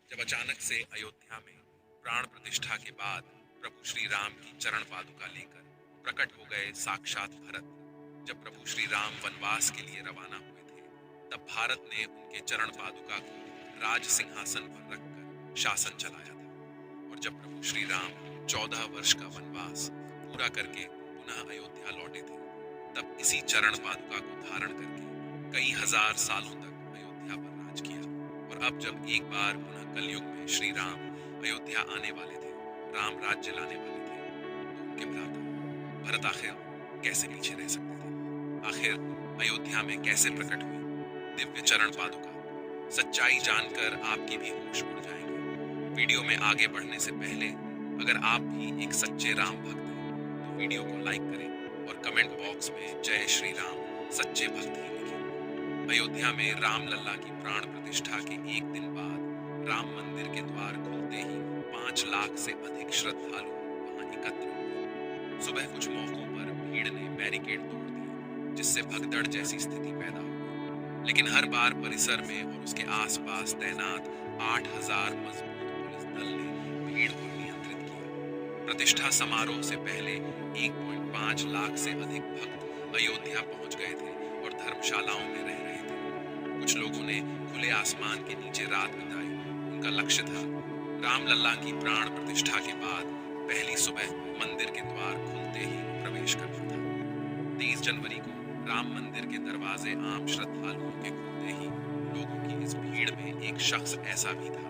जब अचानक से अयोध्या में प्राण प्रतिष्ठा के बाद प्रभु श्री राम की चरण पादुका लेकर प्रकट हो गए साक्षात भरत। जब प्रभु श्री राम वनवास के लिए रवाना हुए थे, तब भारत ने उनके चरण पादुका को राज सिंहासन पर रखकर शासन चलाया था। और जब प्रभु श्री राम 14 वर्ष का वनवास पूरा करके पुनः अयोध्या लौटे थे, तब इसी चरण पादुका को धारण करके कई हजार सालों तक अयोध्या पर राज किया। और अब जब एक बार पुनः कलयुग में श्री राम अयोध्या आने वाले थे, राम राज्य लाने वाले थे, तो उनके भ्राता भरत आखिर कैसे पीछे रह सकते थे? आखिर अयोध्या में कैसे प्रकट हुई दिव्य चरण पादुका? सच्चाई जानकर आपकी भी होश उड़ जाएंगे। वीडियो में आगे बढ़ने से पहले अगर आप भी एक सच्चे राम भक्त हैं, तो वीडियो को लाइक करें और कमेंट बॉक्स में जय श्री राम सच्चे भक्त ही लिखें। अयोध्या में राम लल्ला की प्राण प्रतिष्ठा के एक दिन बाद राम मंदिर के द्वार खुलते ही 5 लाख से अधिक श्रद्धालु वहां एकत्र हुए। सुबह कुछ मौकों पर भीड़ ने बैरिकेड तोड़ दिए, जिससे भगदड़ जैसी स्थिति पैदा हो गई। लेकिन हर बार परिसर में और उसके आसपास तैनात 8000 मजबूत पुलिस दल ने भीड़ को नियंत्रित किया। प्रतिष्ठा समारोह से पहले 1.5 लाख से अधिक भक्त अयोध्या पहुंच गए थे और धर्मशालाओं में रह रहे थे। कुछ लोगों ने खुले आसमान के नीचे रात बिताई। उनका लक्ष्य था राम लल्ला की प्राण प्रतिष्ठा के बाद पहली सुबह मंदिर के द्वार खुलते ही प्रवेश करना था। 23 जनवरी को राम मंदिर के दरवाजे आम श्रद्धालुओं के खुलते ही लोगों की इस भीड़ में एक शख्स ऐसा भी था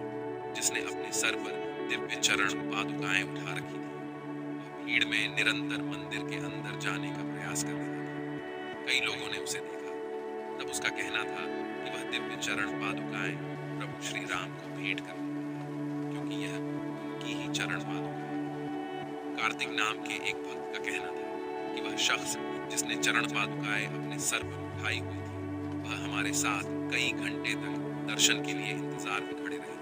जिसने अपने सर पर दिव्य चरण पादुकाएं उठा रखी थी। वह भीड़ में निरंतर मंदिर के अंदर जाने का प्रयास कर रहा था। कई लोगों ने उसे देखा। तब उसका कहना था कि वह दिव्य चरण पादुकाएं प्रभु श्री राम को भेंट कर रहा था, क्योंकि यह उनकी ही चरण पादुका है। कार्तिक नाम के एक भक्त का कहना था कि वह शख्स जिसने चरण पादुकाएं अपने सर पर उठाई हुई थी, वह हमारे साथ कई घंटे तक दर्शन के लिए इंतजार में खड़े रहे।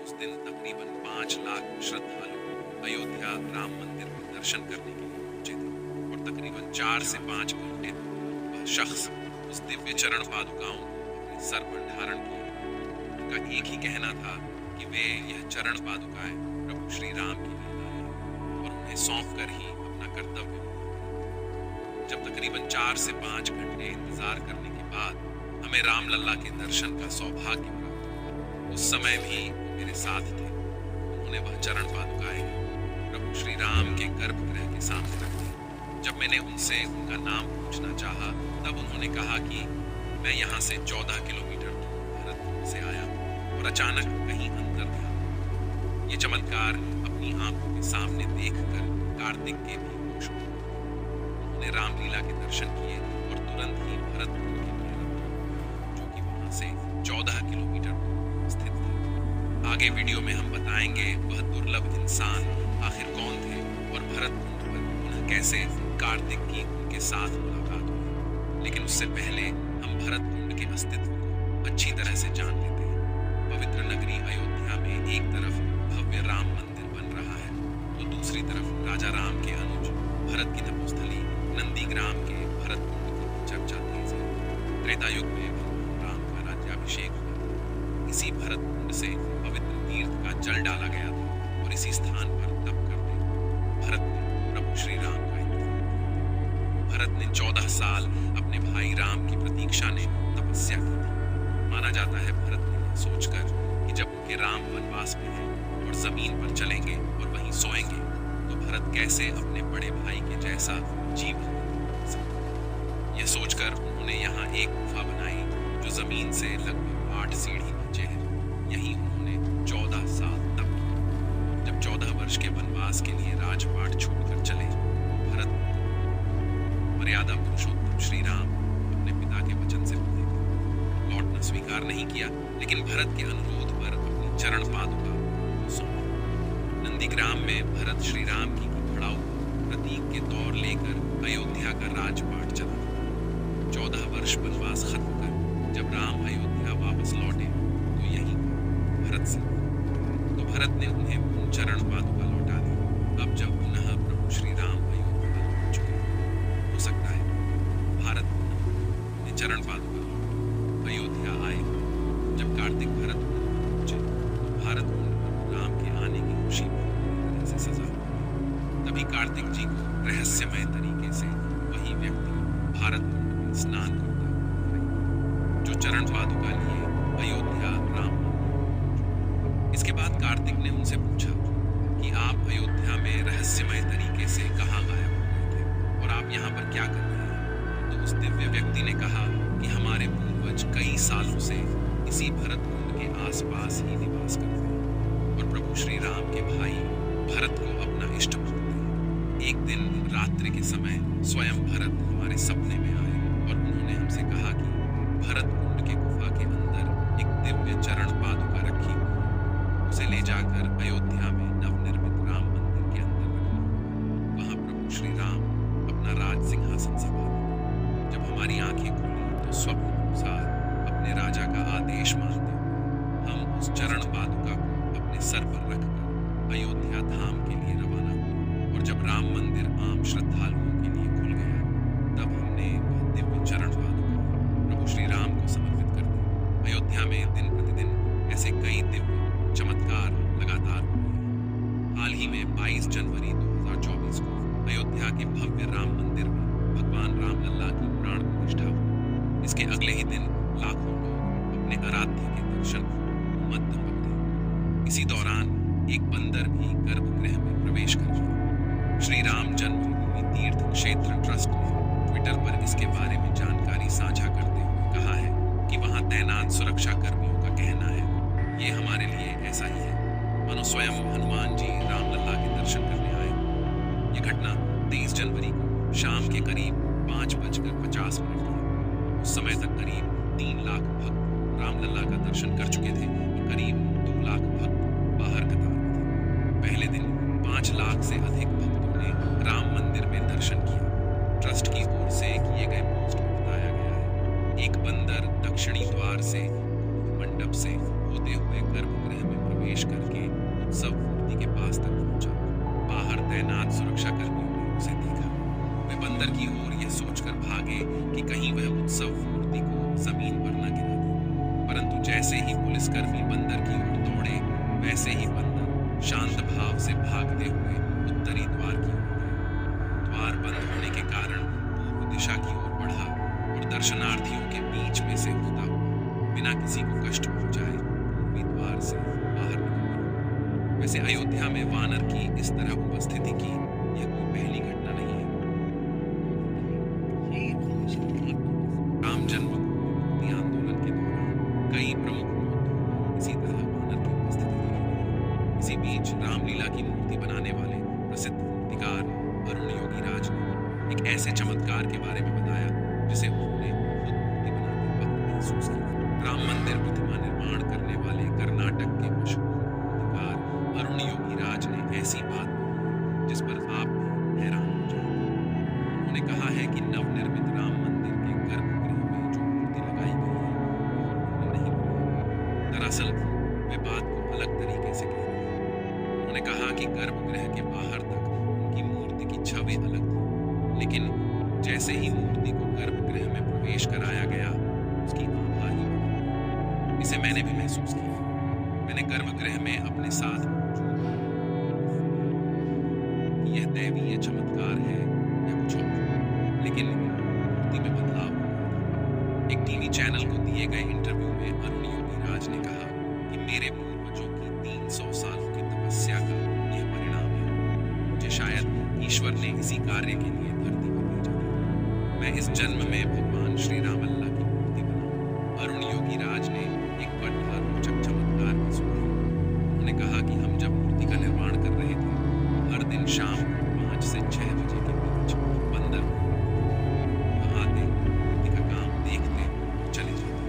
उस दिन तकरीबन 5 लाख श्रद्धालु अयोध्या राम मंदिर में दर्शन करने के लिए पहुंचे थे और तकरीबन 4 से 5 घंटे तक वह शख्स उस दिव्य चरण पादुकाओं को अपने सर पर धारण किए। उनका एक ही कहना था कि वे यह चरण पादुकाएं प्रभु श्री राम की लिए लाए और उन्हें सौंप कर ही अपना कर्तव्य निभाएं। जब तकरीबन 4 से 5 घंटे इंतजार करने के बाद हमें राम लल्ला के दर्शन का सौभाग्य प्राप्त हुआ, उस समय भी वो मेरे साथ थे। उन्होंने वह चरण पादुकाएं प्रभु श्री राम के गर्भगृह के सामने रख दी। जब मैंने उनसे उनका नाम पूछना चाहा, तब उन्होंने कहा कि मैं यहाँ से 14 किलोमीटर दूर भरतपुर से आया और अचानक कहीं अंतर था। ये चमत्कार अपनी आंखों के सामने देखकर कार्तिक के भी होश उड़ गए। उन्होंने रामलीला के दर्शन किए और तुरंत ही भरतपुर की तरफ, जो कि वहां से 14 किलोमीटर दूर स्थित था। आगे वीडियो में हम बताएंगे वह दुर्लभ इंसान आखिर कौन थे और भरतपुर पर पुनः कैसे कार्तिक की उनके साथ मुलाकात हुई। लेकिन उससे पहले हम भरत कुंड के अस्तित्व को अच्छी तरह से जान लेते हैं। पवित्र नगरी अयोध्या में एक तरफ भव्य राम मंदिर बन रहा है, तो दूसरी तरफ राजा राम के अनुज भरत की तपोस्थली नंदीग्राम के भरत कुंड की चर्चा तेज है। त्रेता युग में भगवान राम का राज्याभिषेक हुआ था। इसी भरत कुंड से पवित्र तीर्थ का जल डाला गया था और इसी स्थान पर तप करते भरत ने प्रभु श्री राम का भरत ने 14 साल अपने भाई राम की प्रतीक्षा ने तपस्या की थी। माना जाता है भरत ने यह सोचकर कि जब उनके राम वनवास में हैं और जमीन पर चलेंगे और वहीं सोएंगे, तो भरत कैसे अपने बड़े भाई के जैसा जीवन बिता सकते। यह सोचकर उन्होंने यहाँ एक गुफा बनाई जो जमीन से लगभग 8 सीढ़ी नीचे है। यहीं उन्होंने 14 साल तप किया। जब 14 वर्ष के वनवास के लिए राजपाट छोड़कर चले, भरत मर्यादा पुरुषोत्तम श्री राम अपने पिता के वचन से बंधे थे। लौटना स्वीकार नहीं किया, लेकिन भरत के अनुरोध पर अपनी चरण पादुका सौंपी। नंदीग्राम में भरत श्री राम की खड़ाऊ प्रतीक के तौर लेकर अयोध्या का राजपाट चला। 14 वर्ष वनवास खत्म कर जब राम अयोध्या वापस लौटे, तो यहीं भरत से तो भरत ने उन्हें चरण पादुका लौटा दी। अब जब पुनः प्रभु श्री राम अयोध्या लौट चुके, हो सकता है भारत ने चरण पादुका अयोध्या आए। जब कार्तिक भरत पहुंचे, तो भारत कार्तिक जी को रहस्यमय तरीके से वही व्यक्ति भारत कुंड में स्नान करता हुआ दिखाई, जो चरण पादुका लिए अयोध्या राम मंदिर। इसके बाद कार्तिक ने उनसे पूछा कि आप अयोध्या में रहस्यमय तरीके से कहाँ गायब हो गए थे और आप यहाँ पर क्या कर रहे हैं। तो उस दिव्य व्यक्ति ने कहा कि हमारे पूर्वज कई सालों से इसी भरत कुंड के आसपास ही निवास करते हैं और प्रभु श्री राम के भाई भरत को अपना इष्ट मानते हैं। एक दिन रात्रि के समय स्वयं भरत हमारे सपने में आए और उन्होंने हमसे कहा कि भरत कुंड के गुफा के अंदर एक दिव्य चरण पादुका रखी हुई, उसे ले जाकर अयोध्या में नवनिर्मित राम मंदिर के अंदर रखना। वहां प्रभु श्री राम अपना राज सिंहासन संभालेंगे। जब हमारी आंखें खुली तो स्वप्न अनुसार अपने राजा का आदेश मानते हुए हम उस चरण पादुका को अपने सर पर रखकर अयोध्या धाम के लिए रवाना हुए और जब राम मंदिर आम श्रद्धालुओं के लिए खुल गया तब हमने वह दिव्य चरण पादुका प्रभु श्री राम को समर्पित कर दी। अयोध्या में दिन प्रतिदिन ऐसे कई दिव्य चमत्कार लगातार हो रहे हैं। हाल ही में 22 जनवरी 2024 को अयोध्या के भव्य राम मंदिर में भगवान रामलला की प्राण प्रतिष्ठा हुई। इसके अगले ही दिन लाखों लोग अपने आराध्य के दर्शन को मध्य पकड़े। इसी दौरान एक बंदर भी गर्भगृह में प्रवेश कर गया। श्री राम जन्मभूमि तीर्थ क्षेत्र ट्रस्ट ने ट्विटर पर इसके बारे में जानकारी साझा करते हुए कहा है कि वहां तैनात सुरक्षा कर्मियों का कहना है ये हमारे लिए ऐसा ही है मानो स्वयं हनुमान जी रामलला के दर्शन करने आए। ये घटना 23 जनवरी को शाम के करीब 5:50 की है। उस समय तक करीब 3 लाख भक्त रामलला का दर्शन कर चुके थे। करीब 2 लाख भक्त बाहर कतार में थे। पहले दिन 5 लाख से अधिक भक्तों ने राम मंदिर में दर्शन किया। ट्रस्ट की ओर से किए गए पोस्ट में बताया गया है एक बंदर दक्षिणी द्वार से मंडप से होते हुए गर्भगृह में प्रवेश करके उत्सव मूर्ति के पास तक पहुंचा। बाहर तैनात सुरक्षा कर्मियों ने उसे देखा। वे बंदर की ओर यह सोचकर भागे कि कहीं वह उत्सव मूर्ति को जमीन पर न गिरा दे, परंतु जैसे ही पुलिसकर्मी बंदर की ओर दौड़े वैसे ही बंदर शांत भाव से भागते हुए उत्तरी द्वार की ओर गया। द्वार बंद होने के कारण पूर्व दिशा की ओर बढ़ा और दर्शनार्थियों के बीच में से होता हुआ बिना किसी को कष्ट पहुंचाए पूर्वी द्वार से बाहर निकल गया। वैसे अयोध्या में वानर की इस तरह उपस्थिति की यह कोई पहली घटना नहीं है। राम जन्मभूमि मुक्ति आंदोलन के दौरान कई प्रमुख मुद्दों पर इसी तरह वानर की उपस्थिति रही। इसी बीच रामलीला की मूर्ति बनाने वाले प्रसिद्ध मूर्तिकार अरुण योगी राज ने एक ऐसे चमत्कार के बारे में बताया जिसे उन्होंने खुद मूर्ति बनाते वक्त महसूस किया। राम मंदिर प्रतिमा निर्माण करने वाले कर्नाटक के मशहूर मूर्तिकार अरुण योगी राज ने ऐसी बात कही जिस पर आप भी हैरान हो जाएंगे। उन्होंने कहा है कि नवनिर्मित राम मंदिर के गर्भगृह में जो मूर्ति लगाई गई है वो उन्होंने नहीं बनाई। दरअसल वे बात को अलग तरीके से कह रहे हैं। उन्होंने कहा कि गर्भगृह के बाहर तक उनकी मूर्ति की छवि अलग थी, लेकिन जैसे ही मूर्ति को गर्भगृह में प्रवेश कराया गया उसकी आभा ही बदल गई। इसे मैंने भी महसूस किया। मैंने गर्भगृह में अपने साथ यह दैवीय चमत्कार है या कुछ और, लेकिन मूर्ति में बदलाव हो गया। एक टीवी चैनल को दिए गए इंटरव्यू में अरुण योगी राज ने कहा कि मेरे पूर्वजों की 300 सालों की तपस्या का यह परिणाम है। मुझे शायद ईश्वर ने इसी कार्य के लिए धरती पर भेजा था। मैं इस जन्म में भगवान श्री रामलला की मूर्ति बना। अरुण योगी राज ने एक बड़ा रोचक चमत्कार भी सुनाया। उन्होंने कहा कि हम जब मूर्ति का निर्माण कर रहे थे हर दिन शाम 5 से 6 बजे के बीच बंदर आते मूर्ति का काम देखते और चले जाते।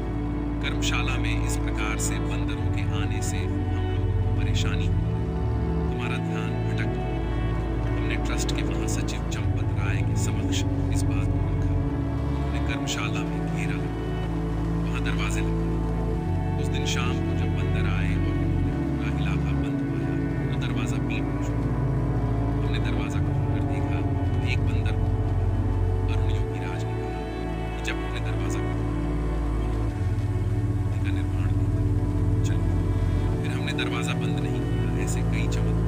कर्मशाला में इस प्रकार से बंदरों के आने से हम लोगों को परेशानी हुई। हमारा ध्यान भटक गया। हमने ट्रस्ट के महासचिव चंपत राय के समक्ष इस बात को रखा। उन्होंने कर्मशाला में घेरा लगा, वहां दरवाजे लगे। उस दिन शाम को जब बंदर आए और उन्होंने पूरा इलाका बंद पाया तो दरवाजा पीटना शुरू हुआ। हमने दरवाजा खोलकर देखा तो एक बंदर को अरुण योगी राज ने कहा कि जब हमने दरवाजा मूर्ति का निर्माण किया चलिए। फिर हमने दरवाजा बंद नहीं किया। ऐसे कई चमत्कार